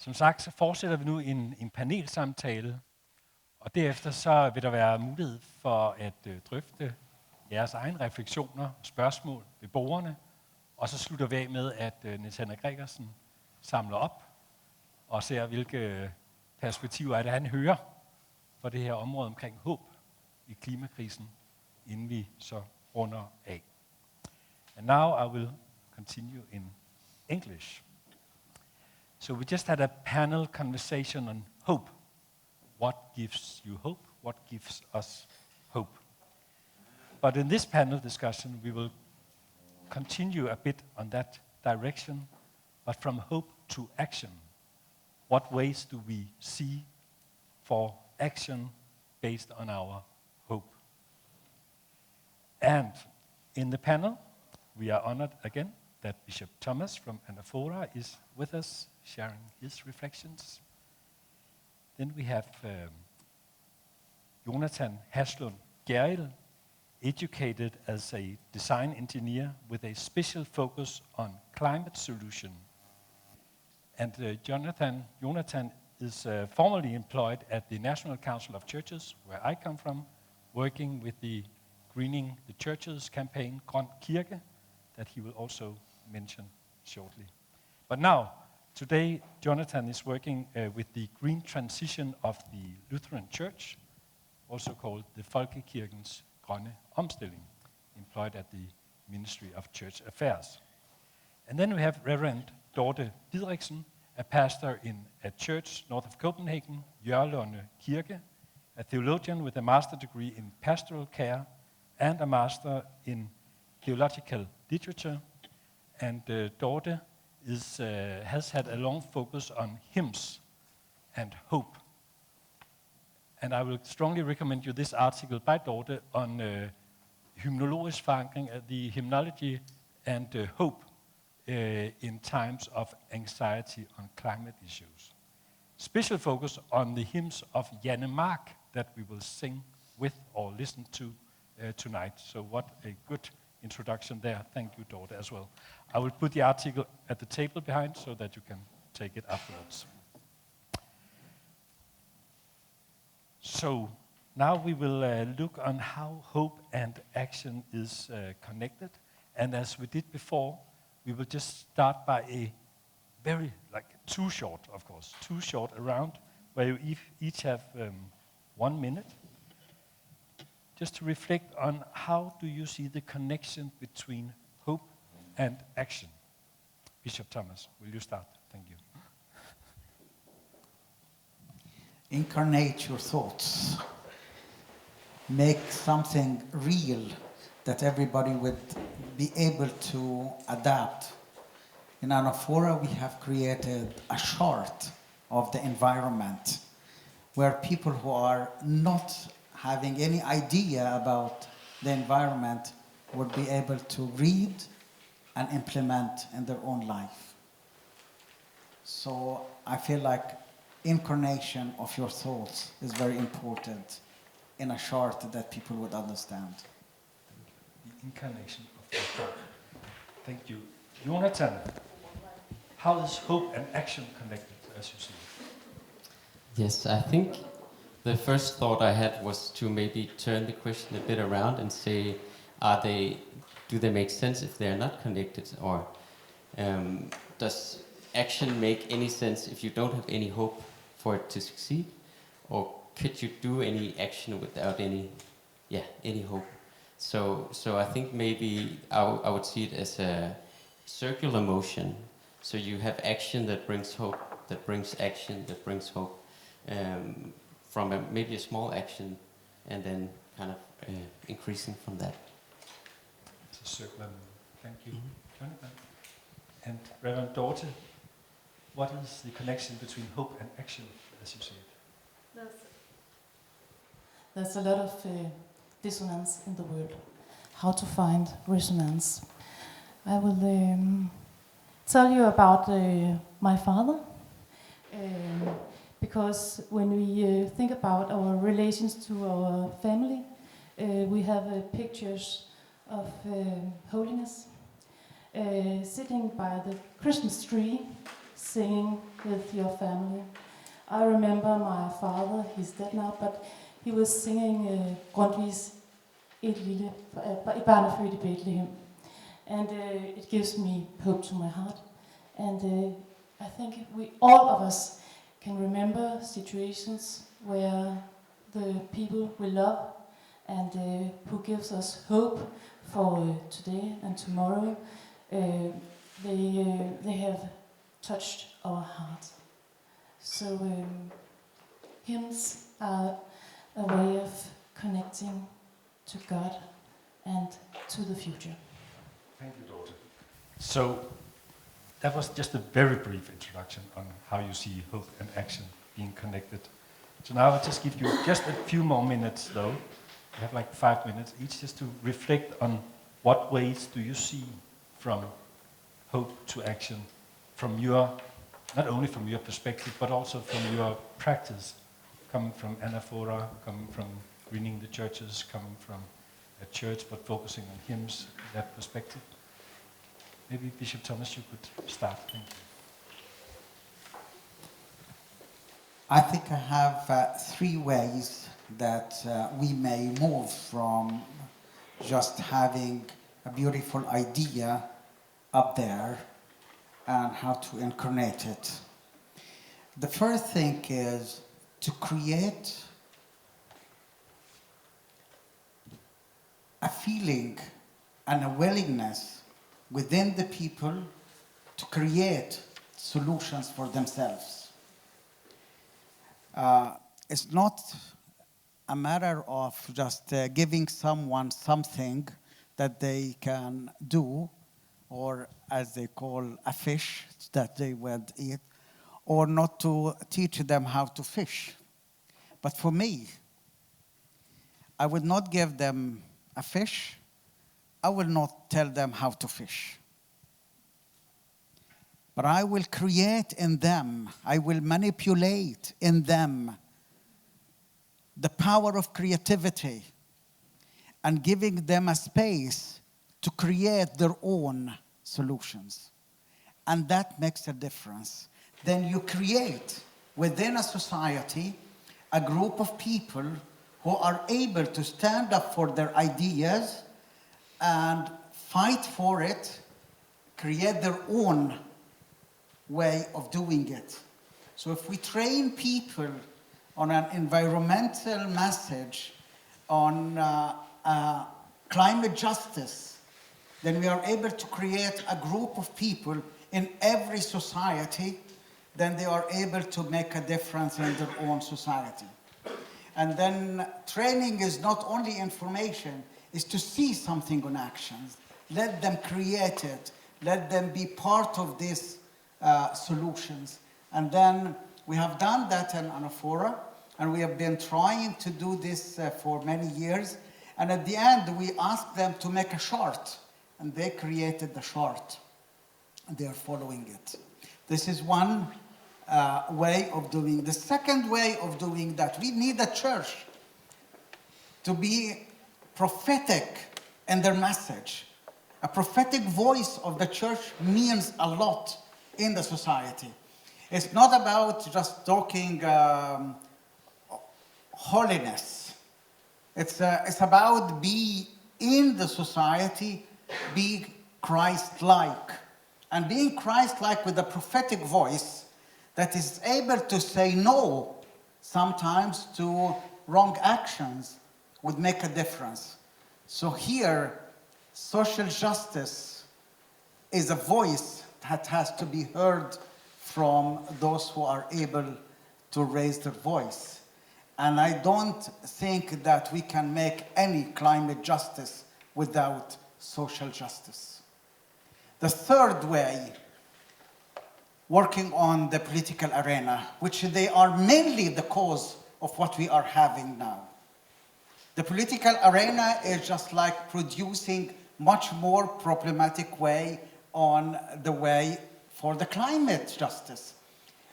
Som sagt, så fortsætter vi nu en panelsamtale, og derefter så vil der være mulighed for at drøfte jeres egne refleksioner, spørgsmål ved bordene, og så slutter vi af med, at Niels Henrik Gregersen samler op og ser, hvilke perspektiver er det, han hører for det her område omkring håb i klimakrisen, inden vi så runder af. And now I will continue in English. So we just had a panel conversation on hope. What gives you hope? What gives us hope? But in this panel discussion, we will continue a bit on that direction, but from hope to action. What ways do we see for action based on our hope? And in the panel, we are honored again that Bishop Thomas from Anaphora is with us, sharing his reflections. Then we have Jonatan Haslund-Gjerrild, educated as a design engineer with a special focus on climate solution. And Jonatan is formerly employed at the National Council of Churches, where I come from, working with the Greening the Churches campaign, Grøn Kirke, that he will also mention shortly. But now, today, Jonatan is working with the green transition of the Lutheran Church, also called the Folkekirkens grønne omstilling, employed at the Ministry of Church Affairs. And then we have Reverend Dorte Dideriksen, a pastor in a church north of Copenhagen, Jørlunde Kirke, a theologian with a master degree in pastoral care and a master in theological literature. And Dorte has had a long focus on hymns and hope. And I will strongly recommend you this article by Dorte on hymnologisk forankring af the hymnology and hope in times of anxiety on climate issues. Special focus on the hymns of Janne Mark that we will sing with or listen to tonight. So what a good introduction there. Thank you, Dorte, as well. I will put the article at the table behind so that you can take it afterwards. So now we will look on how hope and action is connected. And as we did before, we will just start by a very, too short around, where you each have 1 minute, just to reflect on how do you see the connection between hope and action. Bishop Thomas, will you start? Thank you. Incarnate your thoughts. Make something real that everybody would be able to adapt. In Anaphora, we have created a chart of the environment where people who are not having any idea about the environment would be able to read and implement in their own life. So I feel like incarnation of your thoughts is very important in a chart that people would understand. The incarnation of your thought. Thank you. Jonatan, how is hope and action connected, as you see it? Yes, I think the first thought I had was to maybe turn the question a bit around and say, do they make sense if they're not connected? Or does action make any sense if you don't have any hope for it to succeed? Or could you do any action without any hope? So I think maybe I would see it as a circular motion. So you have action that brings hope, that brings action, that brings hope. From maybe a small action, and then kind of increasing from that. It's a circular. Thank you, Jonathan. And Reverend Dorte, what is the connection between hope and action, as you see it? There's a lot of dissonance in the world. How to find resonance? I will tell you about my father. Because when we think about our relations to our family, we have pictures of holiness sitting by the Christmas tree, singing with your family. I remember my father, he's dead now, but he was singing Grundtvigs Et lille, et barn er født i Bethlehem. And it gives me hope to my heart. And I think all of us can remember situations where the people we love and who gives us hope for today and tomorrow, they have touched our hearts. So hymns are a way of connecting to God and to the future. Thank you, Dorte. So that was just a very brief introduction on how you see hope and action being connected. So now I'll just give you just a few more minutes, though. We have like 5 minutes each, just to reflect on what ways do you see from hope to action, from your, not only from your perspective, but also from your practice, coming from anaphora, coming from greening the churches, coming from a church, but focusing on hymns, that perspective. Maybe Bishop Thomas, you could start. Thank you. I think I have 3 ways that we may move from just having a beautiful idea up there and how to incarnate it. The first thing is to create a feeling and a willingness within the people to create solutions for themselves. It's not a matter of just giving someone something that they can do, or as they call a fish that they would eat, or not to teach them how to fish. But for me, I would not give them a fish. I will not tell them how to fish. But I will create in them, I will manipulate in them the power of creativity and giving them a space to create their own solutions. And that makes a difference. Then you create within a society a group of people who are able to stand up for their ideas and fight for it, create their own way of doing it. So if we train people on an environmental message, on climate justice, then we are able to create a group of people in every society, then they are able to make a difference in their own society. And then training is not only information, is to see something on actions. Let them create it. Let them be part of these solutions. And then we have done that in Anaphora, and we have been trying to do this for many years. And at the end, we asked them to make a chart, and they created the chart, and they are following it. This is one way of doing. The second way of doing that, we need a church to be prophetic in their message. A prophetic voice of the church means a lot in the society. It's not about just talking holiness. It's about be in the society, be Christ-like. And being Christ-like with a prophetic voice that is able to say no sometimes to wrong actions would make a difference. So here, social justice is a voice that has to be heard from those who are able to raise their voice. And I don't think that we can make any climate justice without social justice. The third way, working on the political arena, which they are mainly the cause of what we are having now. The political arena is just like producing much more problematic way on the way for the climate justice.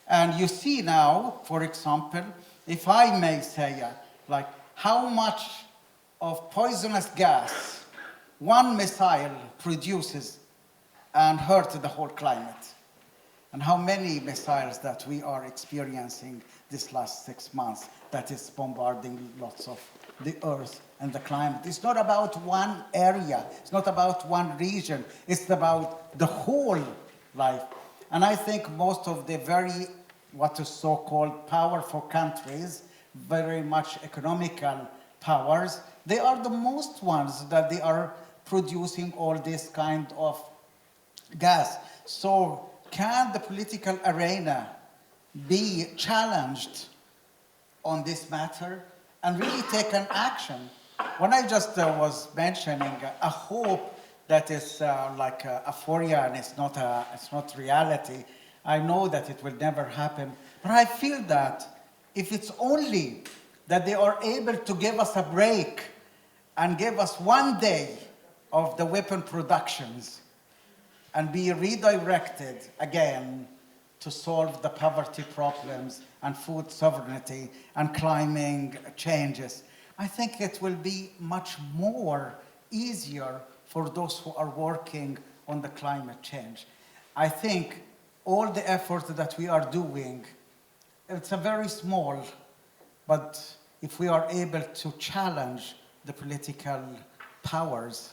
And you see now, for example, if I may say, like how much of poisonous gas one missile produces and hurt the whole climate. And how many missiles that we are experiencing this last 6 months that is bombarding lots of the earth and the climate. It's not about one area, it's not about one region, it's about the whole life. And I think most of the what is so-called powerful countries, very much economical powers, they are the most ones that they are producing all this kind of gas. So can the political arena be challenged on this matter and really take an action? When I just was mentioning a hope that is like euphoria and it's not reality, I know that it will never happen, but I feel that if it's only that they are able to give us a break and give us 1 day of the weapon productions and be redirected again to solve the poverty problems and food sovereignty and climate changes, I think it will be much more easier for those who are working on the climate change. I think all the effort that we are doing, it's a very small, but if we are able to challenge the political powers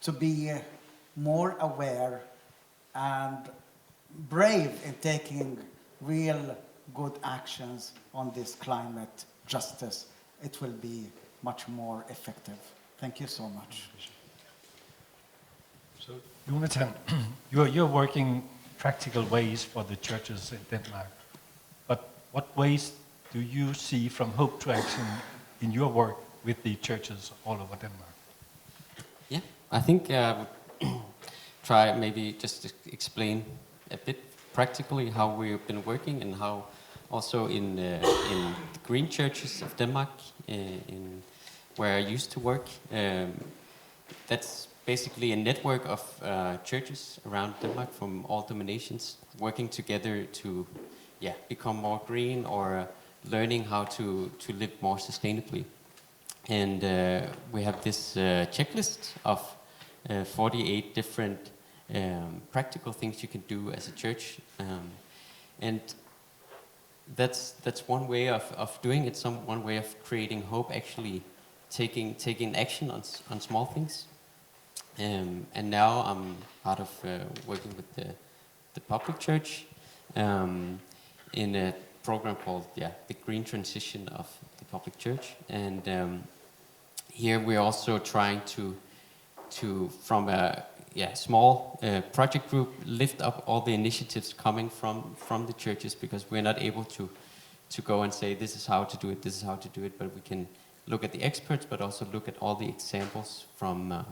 to be more aware and brave in taking real good actions on this climate justice, it will be much more effective. Thank you so much. So, Jonatan, you're working practical ways for the churches in Denmark. But what ways do you see from hope to action in your work with the churches all over Denmark? Yeah, I think try maybe just to explain a bit practically how we've been working and how also in the green churches of Denmark, in where I used to work. That's basically a network of churches around Denmark from all denominations working together to become more green or learning how to live more sustainably. And we have this checklist of 48 different practical things you can do as a church. And that's one way of doing it, one way of creating hope, actually taking action on small things. And now I'm part of working with the public church in a program called the Green Transition of the Public Church. And here we're also trying to from a small project group lift up all the initiatives coming from the churches, because we're not able to go and say this is how to do it, this is how to do it, but we can look at the experts, but also look at all the examples from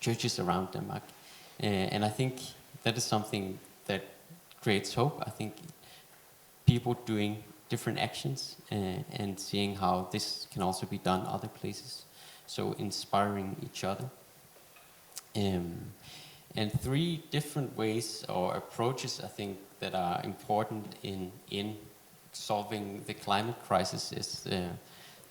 churches around Denmark. And I think that is something that creates hope. I think people doing different actions and seeing how this can also be done other places. So inspiring each other. And 3 different ways or approaches, I think, that are important in solving the climate crisis is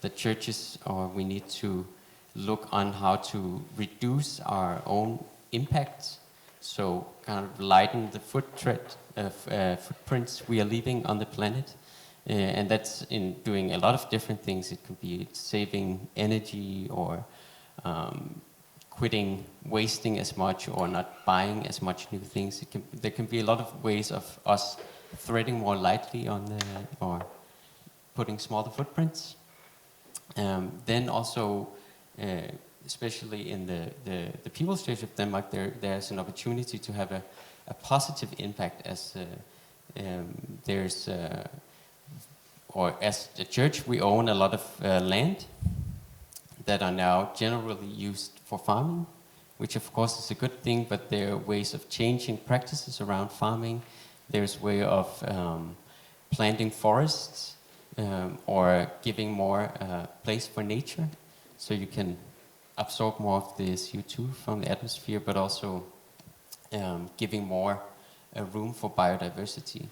the churches, or we need to look on how to reduce our own impact, so kind of lighten the footprints we are leaving on the planet. And that's in doing a lot of different things. It could be saving energy or quitting wasting as much or not buying as much new things. There can be a lot of ways of us threading more lightly on or putting smaller footprints. Then also, especially in the People's Church of Denmark, there's an opportunity to have a positive impact as there's or as the church, we own a lot of land that are now generally used for farming, which of course is a good thing, but there are ways of changing practices around farming. There's way of planting forests or giving more place for nature, so you can absorb more of the CO2 from the atmosphere, but also giving more room for biodiversity.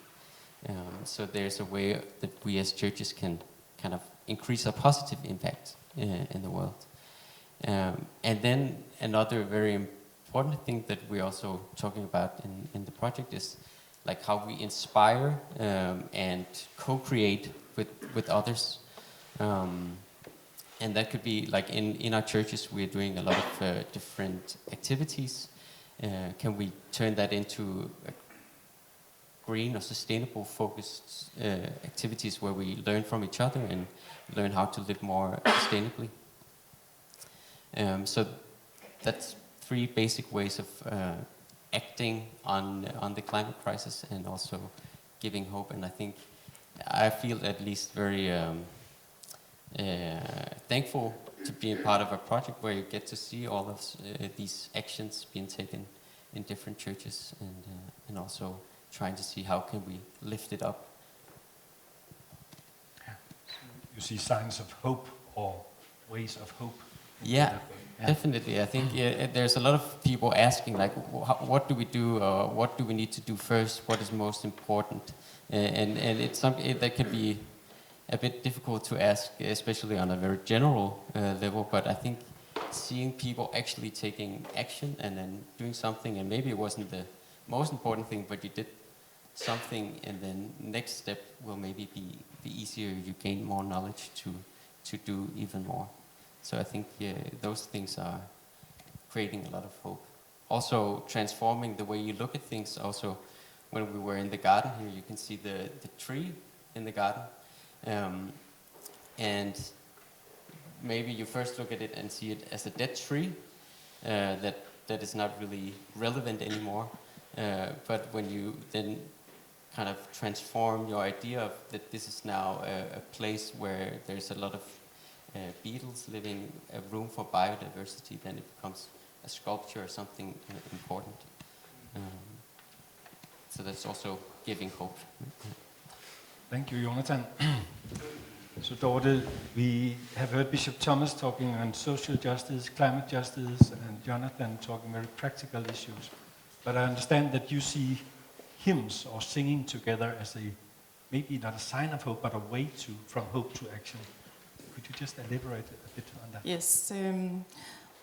So there's a way that we as churches can kind of increase a positive impact in the world. And then another very important thing that we're also talking about in the project is like how we inspire and co-create with others. And that could be like in our churches, we're doing a lot of different activities. Can we turn that into green or sustainable focused activities where we learn from each other and learn how to live more sustainably? So that's 3 basic ways of acting on the climate crisis and also giving hope. And I think I feel at least very thankful to be a part of a project where you get to see all of these actions being taken in different churches, and also trying to see how can we lift it up. You see signs of hope or ways of hope? Yeah, definitely. I think there's a lot of people asking, like, what do we do? What do we need to do first? What is most important? And it's something that can be a bit difficult to ask, especially on a very general level. But I think seeing people actually taking action and then doing something, and maybe it wasn't the most important thing, but you did something, and then next step will maybe be easier. You gain more knowledge to do even more. So I think those things are creating a lot of hope. Also transforming the way you look at things. Also, when we were in the garden here, you can see the tree in the garden. And maybe you first look at it and see it as a dead tree that is not really relevant anymore. But when you then kind of transform your idea of that this is now a place where there's a lot of beetles living, a room for biodiversity, then it becomes a sculpture or something important. So that's also giving hope. Thank you, Jonatan. So Dorte, we have heard Bishop Thomas talking on social justice, climate justice, and Jonatan talking very practical issues. But I understand that you see hymns or singing together as maybe not a sign of hope, but a way from hope to action. Could you just elaborate a bit on that? Yes,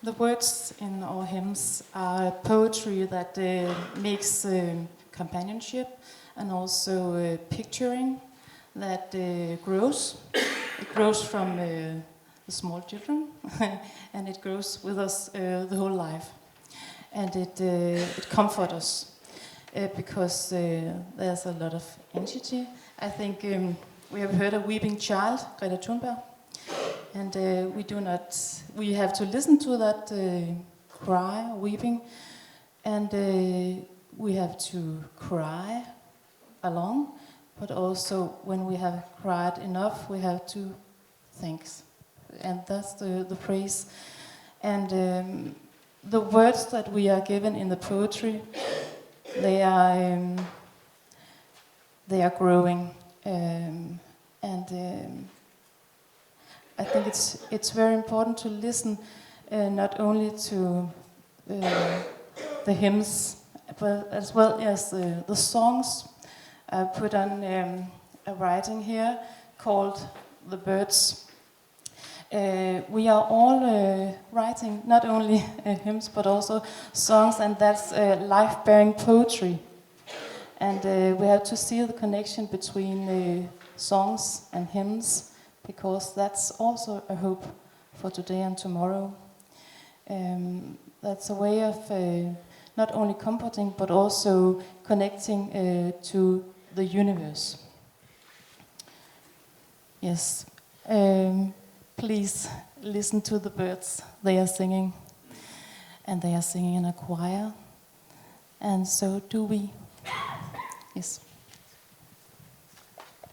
the words in our hymns are poetry that makes companionship and also picturing that grows. It grows from the small children and it grows with us the whole life. And it comforts us because there's a lot of anxiety. I think we have heard a weeping child, Greta Thunberg, and we have to listen to that cry, weeping, and we have to cry along, but also when we have cried enough, we have to thanks, and that's the praise. And the words that we are given in the poetry, they are growing, and I think it's very important to listen not only to the hymns, but as well as the songs. I put on a writing here called "The Birds." We are all writing not only hymns but also songs, and that's life-bearing poetry. And we have to see the connection between songs and hymns, because that's also a hope for today and tomorrow. That's a way of not only comforting but also connecting to the universe. Yes. Please listen to the birds. They are singing. And they are singing in a choir. And so do we. Yes.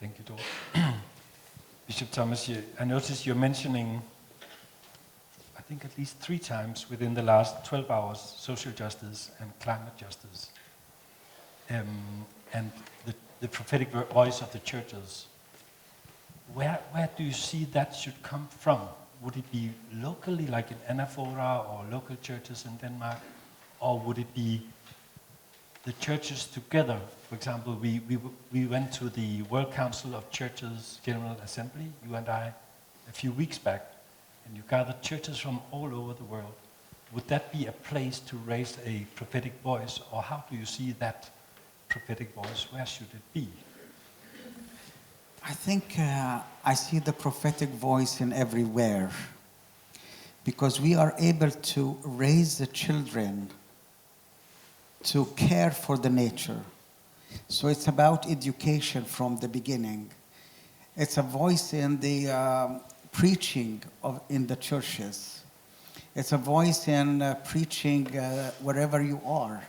Thank you, Dorte. Bishop Thomas, I noticed you're mentioning, I think at least 3 times within the last 12 hours, social justice and climate justice. And the prophetic voice of the churches. Where do you see that should come from? Would it be locally, like in Anaphora or local churches in Denmark? Or would it be the churches together? For example, we went to the World Council of Churches General Assembly, you and I, a few weeks back, and you gathered churches from all over the world. Would that be a place to raise a prophetic voice, or how do you see that prophetic voice, where should it be? I think I see the prophetic voice in everywhere, because we are able to raise the children to care for the nature. So it's about education from the beginning. It's a voice in the preaching in the churches. It's a voice in preaching wherever you are.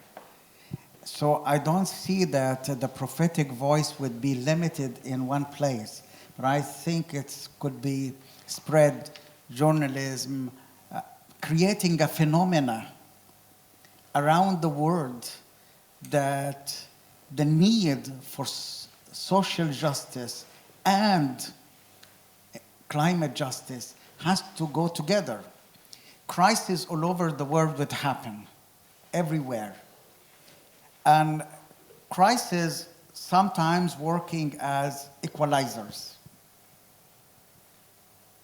So I don't see that the prophetic voice would be limited in one place, but I think it could be spread, journalism, creating a phenomena around the world that the need for social justice and climate justice has to go together. Crises all over the world would happen, everywhere. And crises sometimes working as equalizers.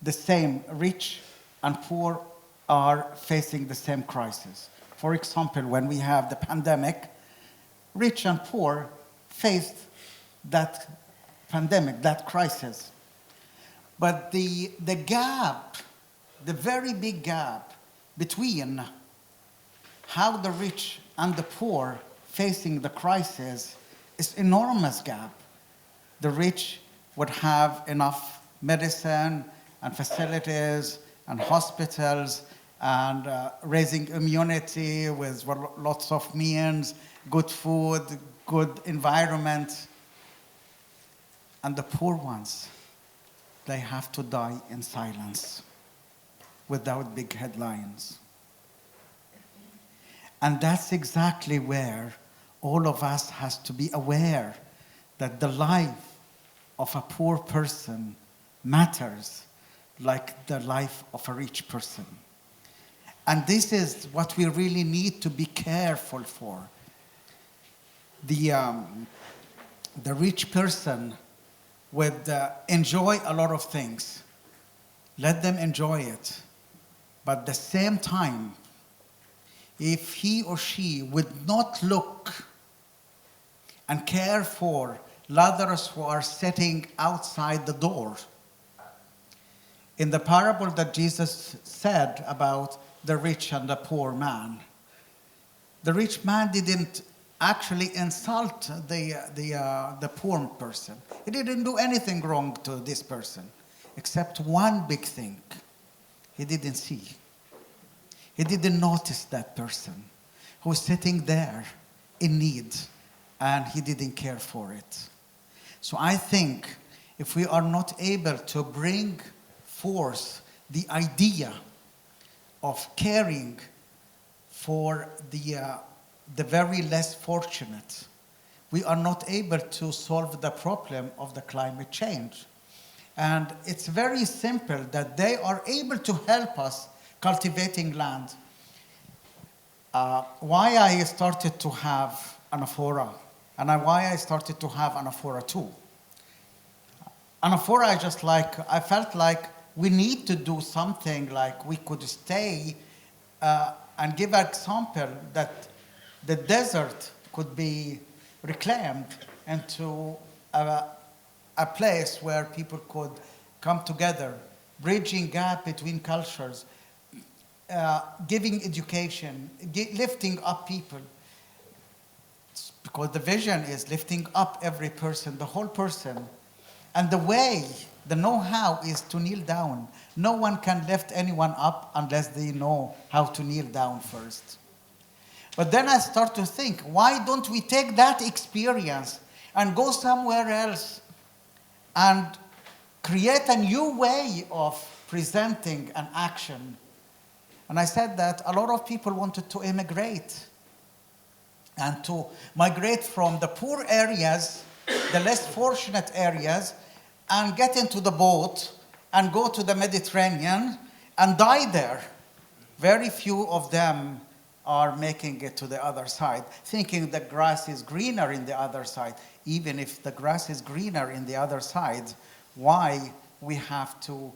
The same, rich and poor are facing the same crisis. For example, when we have the pandemic, rich and poor faced that pandemic, that crisis. But the gap, the very big gap between how the rich and the poor facing the crisis is enormous gap. The rich would have enough medicine and facilities and hospitals and raising immunity with lots of means, good food, good environment. And the poor ones, they have to die in silence without big headlines. And that's exactly where all of us has to be aware that the life of a poor person matters like the life of a rich person. And this is what we really need to be careful for. The rich person would enjoy a lot of things. Let them enjoy it. But at the same time, if he or she would not look and care for others who are sitting outside the door. In the parable that Jesus said about the rich and the poor man, the rich man didn't actually insult the poor person. He didn't do anything wrong to this person, except one big thing. He didn't see. He didn't notice that person who was sitting there in need, and he didn't care for it. So I think if we are not able to bring forth the idea of caring for the very less fortunate, we are not able to solve the problem of the climate change. And it's very simple that they are able to help us cultivating land. Why I started to have anaphora, and why I started to have anaphora too. Anaphora, I felt like we need to do something, like we could stay and give an example that the desert could be reclaimed into a place where people could come together, bridging gap between cultures, giving education, lifting up people. Because the vision is lifting up every person, the whole person. And the way, the know-how is to kneel down. No one can lift anyone up unless they know how to kneel down first. But then I start to think, why don't we take that experience and go somewhere else and create a new way of presenting an action? And I said that a lot of people wanted to immigrate and to migrate from the poor areas, the less fortunate areas, and get into the boat and go to the Mediterranean and die there. Very few of them are making it to the other side, thinking the grass is greener in the other side. Even if the grass is greener in the other side, why we have to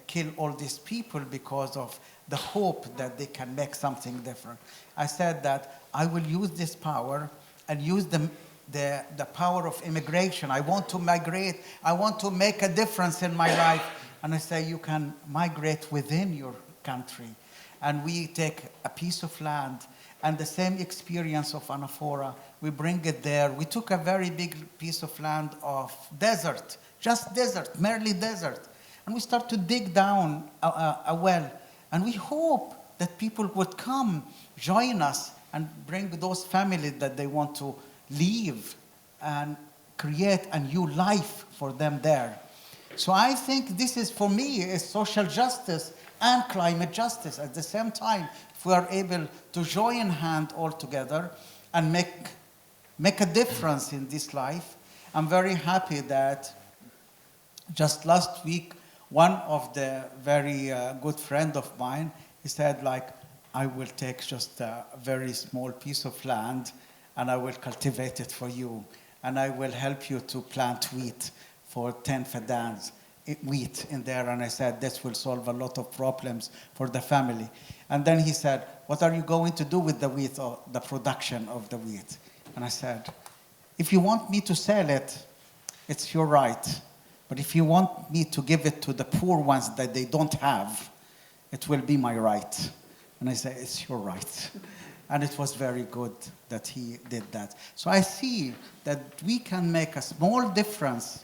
kill all these people because of the hope that they can make something different? I said that I will use this power and use the the power of immigration. I want to migrate. I want to make a difference in my life. And I say, you can migrate within your country. And we take a piece of land and the same experience of anaphora, we bring it there. We took a very big piece of land of desert, just desert, merely desert. And we start to dig down a well. And we hope that people would come, join us, and bring those families that they want to leave and create a new life for them there. So I think this is, for me, is social justice and climate justice at the same time. If we are able to join hand all together and make a difference in this life. I'm very happy that just last week, one of the very good friend of mine, he said, like, I will take just a very small piece of land and I will cultivate it for you. And I will help you to plant wheat for 10 fadans, wheat in there. And I said, this will solve a lot of problems for the family. And then he said, what are you going to do with the wheat or the production of the wheat? And I said, if you want me to sell it, it's your right. But if you want me to give it to the poor ones that they don't have, it will be my right. And I said, it's your right. And it was very good that he did that. So I see that we can make a small difference,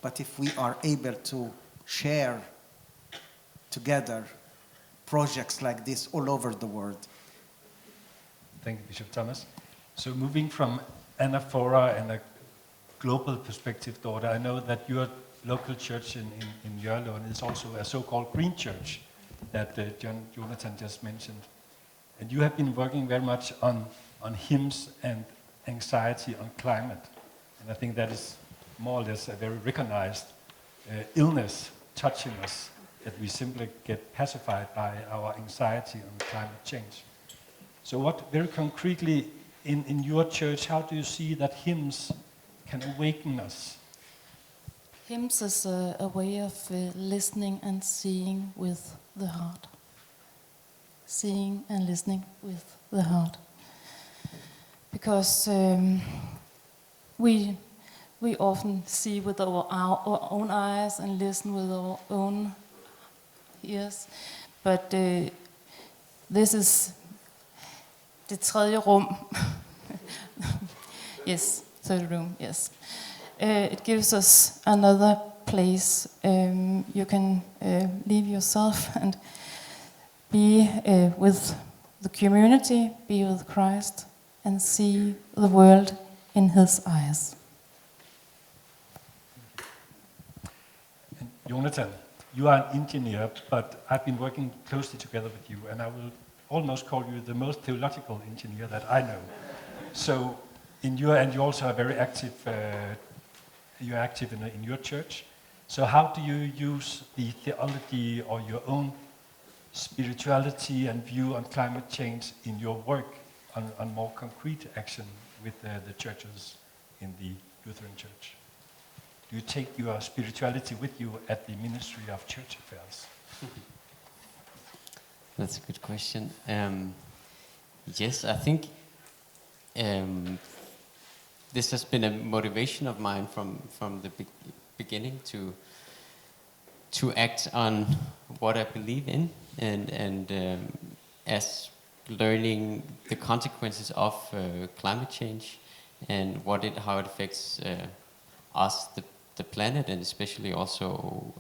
but if we are able to share together projects like this all over the world. Thank you, Bishop Thomas. So moving from anaphora and a global perspective, Dorte, I know that your local church in Jørlund is also a so-called green church that Jonatan just mentioned. And you have been working very much on hymns and anxiety on climate. And I think that is more or less a very recognized illness touching us, that we simply get pacified by our anxiety on climate change. So what, very concretely, in your church, how do you see that hymns can awaken us? Hymns is a way of listening and seeing with the heart. Seeing and listening with the heart. Because we often see with our own eyes and listen with our own ears. But this is det tredje rum. Yes, third room, yes. It gives us another place. You can leave yourself and be with the community, be with Christ, and see the world in His eyes. And Jonatan, you are an engineer, but I've been working closely together with you, and I will almost call you the most theological engineer that I know. So, and you also are very active. You're active in your church. So, how do you use the theology or your own spirituality and view on climate change in your work on more concrete action with the churches in the Lutheran Church? Do you take your spirituality with you at the Ministry of Church Affairs? That's a good question. Yes, I think this has been a motivation of mine from the beginning to act on what I believe in, and as learning the consequences of climate change and how it affects us, the planet, and especially also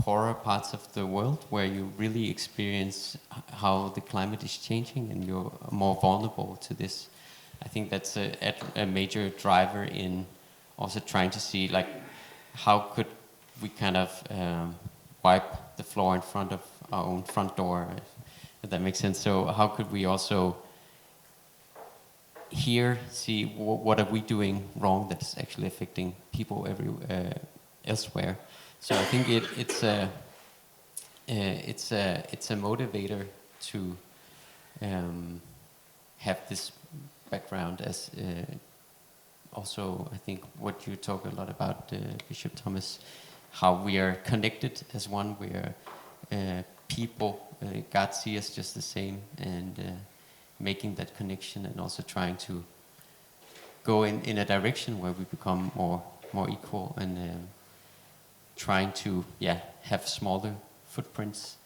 poorer parts of the world where you really experience how the climate is changing and you're more vulnerable to this. I think that's a major driver in also trying to see, like, how could we kind of wipe the floor in front of our own front door, if that makes sense. So how could we also here see what are we doing wrong that is actually affecting people elsewhere. So I think it's a motivator to have this background, as also I think what you talk a lot about, Bishop Thomas, how we are connected as one. We are people. God sees us just the same, and making that connection, and also trying to go in a direction where we become more equal and trying to have smaller footprints.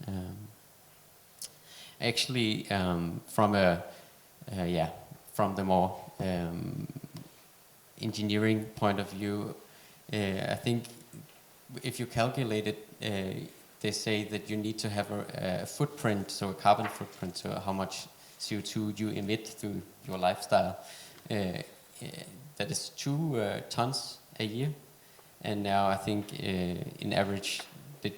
Actually, from the more engineering point of view, I think if you calculate it, they say that you need to have a footprint, so a carbon footprint, so how much CO2 you emit through your lifestyle. That is 2 tons a year. And now I think in average, a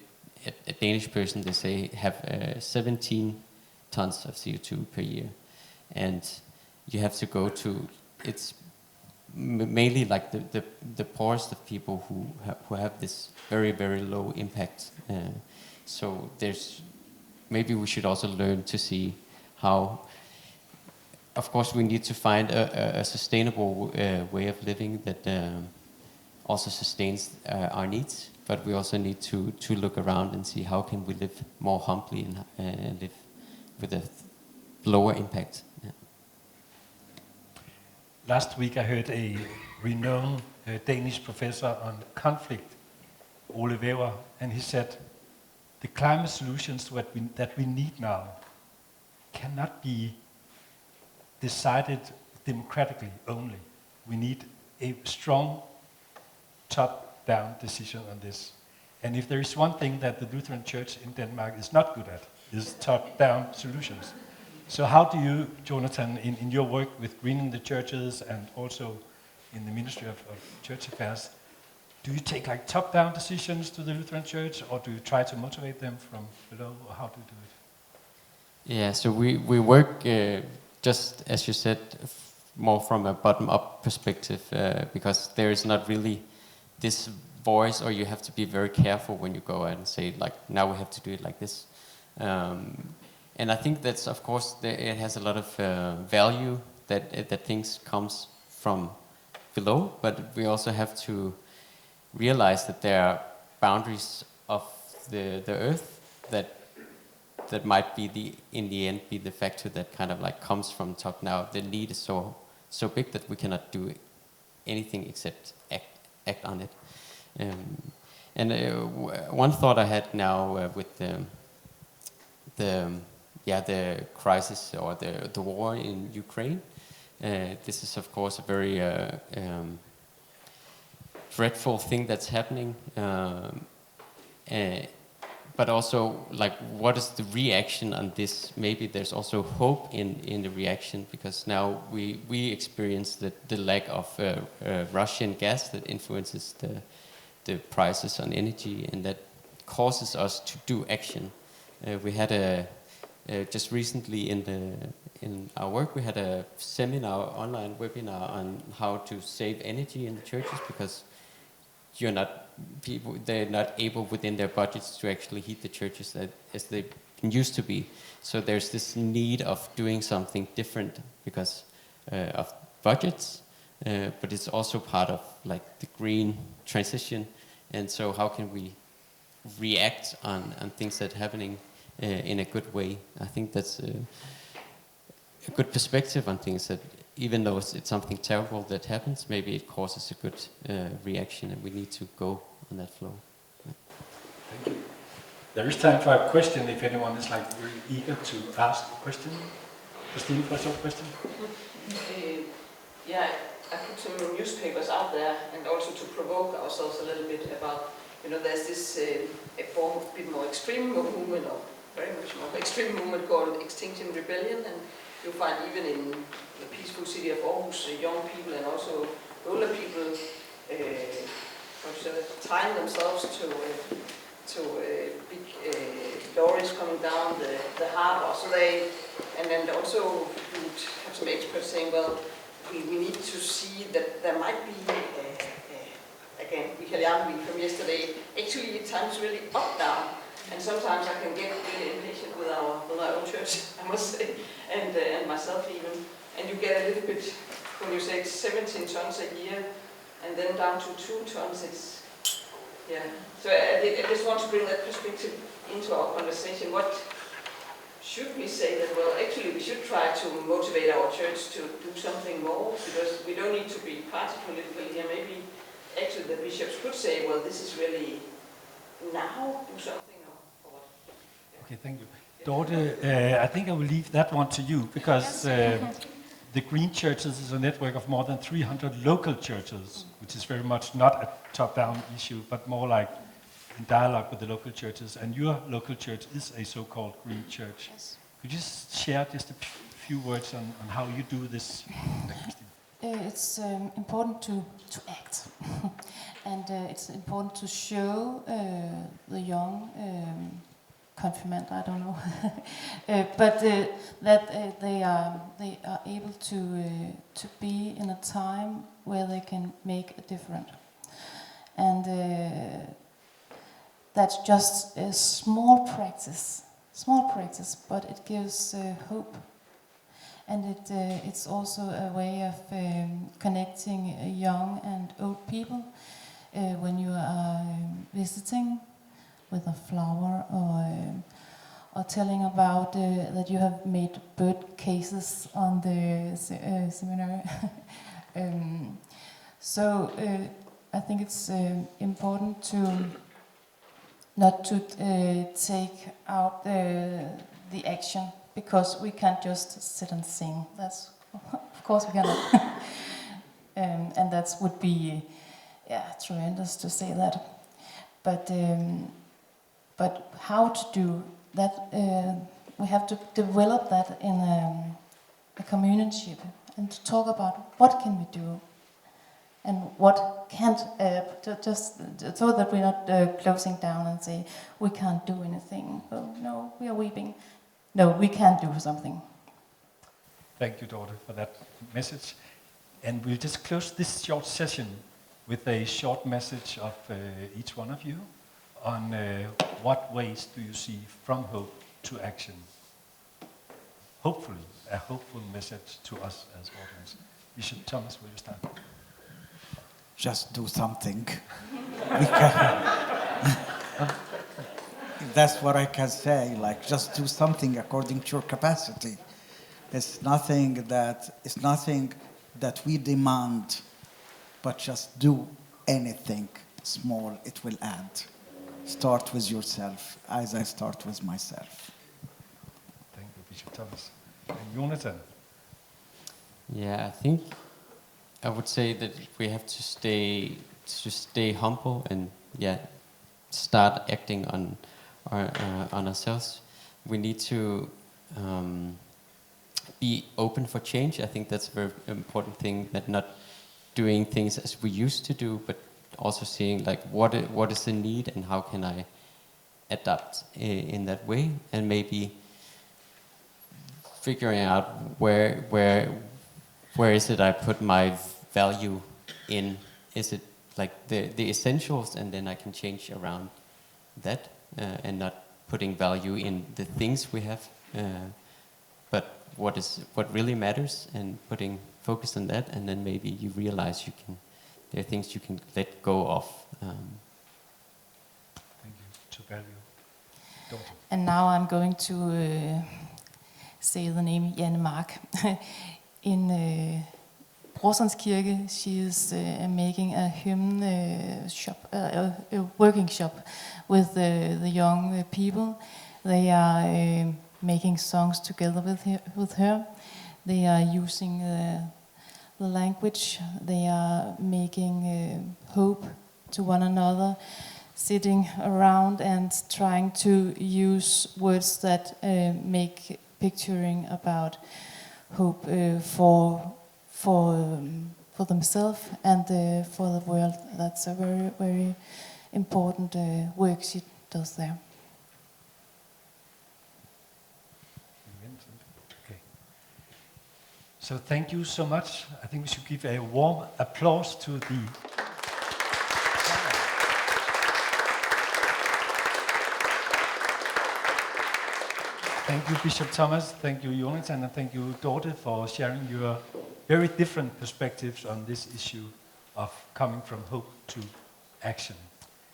Danish person, they say, have 17 tons of CO2 per year. And you have to go to, it's mainly like the poorest of people who have this very, very low impact. So maybe we should also learn to see how, of course we need to find a sustainable way of living that also sustains our needs, but we also need to look around and see how can we live more humbly and live with a lower impact. Yeah. Last week I heard a renowned Danish professor on conflict, Ole Wever, and he said, the climate solutions that we need now cannot be decided democratically only. We need a strong top-down decision on this. And if there is one thing that the Lutheran Church in Denmark is not good at, is top-down solutions. So how do you, Jonatan, in your work with greening the churches and also in the Ministry of Church Affairs, do you take like top-down decisions to the Lutheran Church, or do you try to motivate them from below, or how do you do it? Yeah, so we work, just as you said, more from a bottom-up perspective, because there is not really this voice, or you have to be very careful when you go out and say, like, now we have to do it like this. And I think that's, of course, it has a lot of value that things comes from below, but we also have to realize that there are boundaries of the earth that might be in the end be the factor that kind of like comes from top. Now the need is so big that we cannot do anything except act on it. And one thought I had now with the crisis or the war in Ukraine. This is of course a very dreadful thing that's happening, but also like what is the reaction on this? Maybe there's also hope in the reaction, because now we experience the lack of Russian gas that influences the prices on energy, and that causes us to do action. We had just recently in our work, we had a seminar, online webinar on how to save energy in the churches, because they're not able within their budgets to actually heat the churches as they used to be. So there's this need of doing something different because of budgets, but it's also part of like the green transition. And so how can we react on things that are happening in a good way? I think that's a good perspective on things, that even though it's something terrible that happens, maybe it causes a good reaction, and we need to go on that flow. Yeah. Thank you. There is time for a question if anyone is like very eager to ask a question. Christine, first up question. Yeah, I put some newspapers out there, and also to provoke ourselves a little bit about, there's this a bit more extreme movement, or very much more extreme movement called Extinction Rebellion, and you find even in the peaceful city of Aarhus, young people and also older people tying themselves to big lorries coming down the harbor. So and then also you would have some experts saying, well, we need to see that there might be, again, Mikael Jarnvig from yesterday, actually times really up down. And sometimes I can get really impatient with our own church, I must say, and myself even. And you get a little bit, when you say it's 17 tons a year, and then down to 2 tons, it's, yeah. So I just want to bring that perspective into our conversation. What should we say that, well, actually we should try to motivate our church to do something more, because we don't need to be party political here. Maybe actually the bishops could say, well, this is really now, do something, or what? Okay, thank you. Dorte, I think I will leave that one to you, because the Green Churches is a network of more than 300 local churches, which is very much not a top-down issue, but more like in dialogue with the local churches. And your local church is a so-called Green Church. Yes. Could you share just a few words on how you do this? It's important to act, and it's important to show the young confirmand, I don't know, but that they are able to be in a time where they can make a difference, and that's just a small practice, but it gives hope. And it's also a way of connecting young and old people when you are visiting with a flower, or telling about that you have made bird cases on the seminary. So I think it's important to not to take out the action, because we can't just sit and sing. That's, of course we cannot. And that would be, tremendous to say that. But how to do that? We have to develop that in a community, and to talk about what can we do, and what can't. Just so that we're not closing down and say we can't do anything. Oh no, we are weeping. No, we can do something. Thank you, Dorte, for that message. And we'll just close this short session with a short message of each one of you on what ways do you see from hope to action. Hopefully, a hopeful message to us as audience. Bishop Thomas, will you start? Just do something. That's what I can say, like just do something according to your capacity. It's nothing that we demand, but just do anything small, it will add. Start with yourself, as I start with myself. Thank you, Bishop Thomas. And Jonatan? Yeah, I think I would say that we have to stay humble and start acting on ourselves. We need to be open for change. I think that's a very important thing, that not doing things as we used to do, but also seeing like what is the need and how can I adapt in that way, and maybe figuring out where is it I put my value in. Is it like the essentials, and then I can change around that, and not putting value in the things we have, but what really matters, and putting focus on that, and then maybe you realize there are things you can let go of. Thank you. To value. Dorte. And now I'm going to say the name Janne Mark. In Brorsons Kirke, she is making a hymn shop, a working shop with the young people. They are making songs together with her. They are using the language. They are making hope to one another, sitting around and trying to use words that make picturing about hope for themselves and for the world. That's a very, very important work she does there. Okay. So thank you so much. I think we should give a warm applause to the Thank you, Bishop Thomas. Thank you, Jonatan, and thank you, Dorte, for sharing your very different perspectives on this issue of coming from hope to action.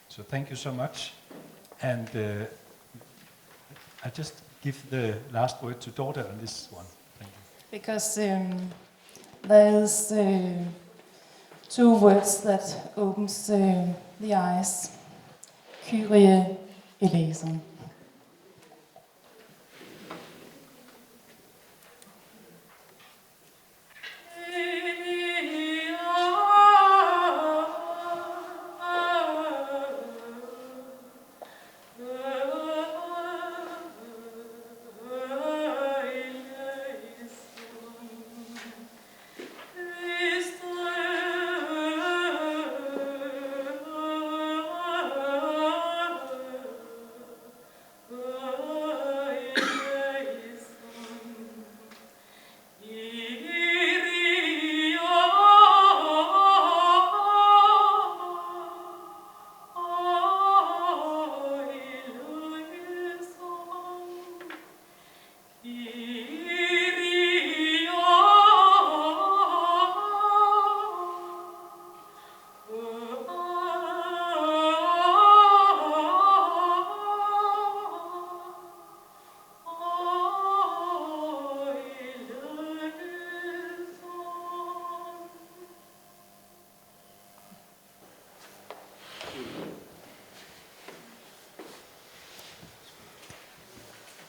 So thank you so much. And I just give give the last word to Dorte on this one. Thank you. Because there is two words that opens the eyes. Kyrie eleison.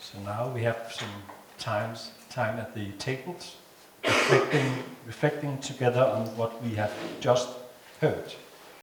So now we have some time at the tables, reflecting together on what we have just heard.